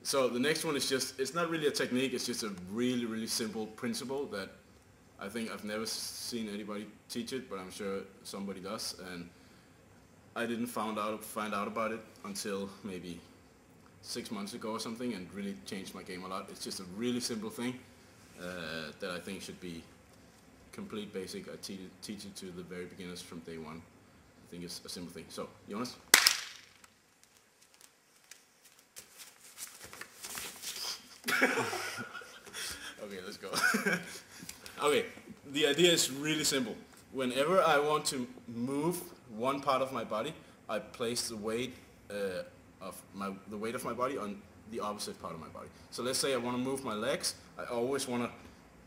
So the next one is just, it's not really a technique, it's just a really, really simple principle that I think I've never seen anybody teach it, but I'm sure somebody does. And I didn't find out about it until maybe 6 months ago or something, and really changed my game a lot. It's just a really simple thing that I think should be complete basic. I teach it to the very beginners from day one. I think it's a simple thing. So, Jonas? Okay, let's go. Okay, the idea is really simple. Whenever I want to move one part of my body, I place the weight of my body on the opposite part of my body. So let's say I want to move my legs, I always want to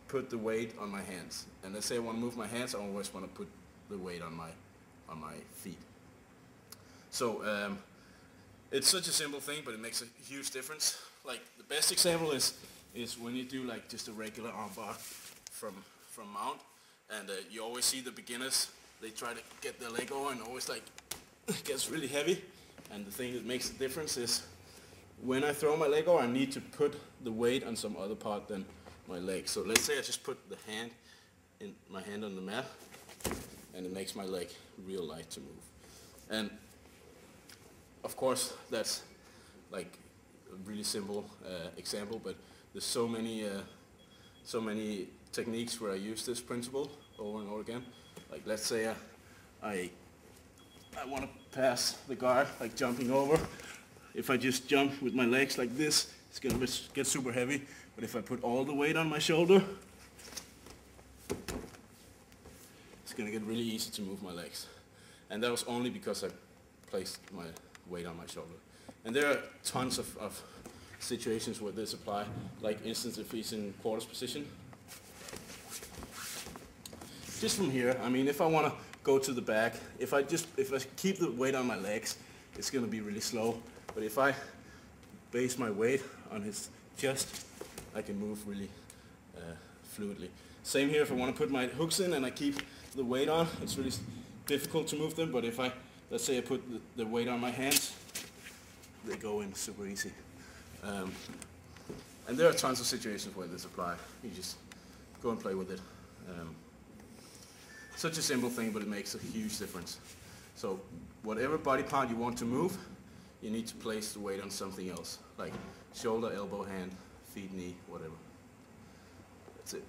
put the weight on my hands. And let's say I want to move my hands, I always want to put the weight on my feet. So it's such a simple thing, but it makes a huge difference. Like the best example is when you do like just a regular arm bar from mount, and you always see the beginners, they try to get their leg over and always like it gets really heavy. And the thing that makes the difference is when I throw my leg over, I need to put the weight on some other part than my leg. So let's say I just put my hand on the mat, and it makes my leg real light to move. And of course that's like a really simple example, but there's so many techniques where I use this principle over and over again. Like let's say I want to pass the guard, like jumping over. If I just jump with my legs like this, it's going to get super heavy. But if I put all the weight on my shoulder, it's going to get really easy to move my legs. And that was only because I placed my weight on my shoulder. And there are tons of situations where this apply, like instance if he's in quarters position. Just from here, I mean, if I want to go to the back, if I keep the weight on my legs, it's going to be really slow. But if I base my weight on his chest, I can move really fluidly. Same here, if I want to put my hooks in and I keep the weight on, it's really difficult to move them. But if let's say I put the weight on my hands, they go in super easy. And there are tons of situations where this applies. You just go and play with it. Such a simple thing, but it makes a huge difference. So whatever body part you want to move, you need to place the weight on something else, like shoulder, elbow, hand, feet, knee, whatever. That's it.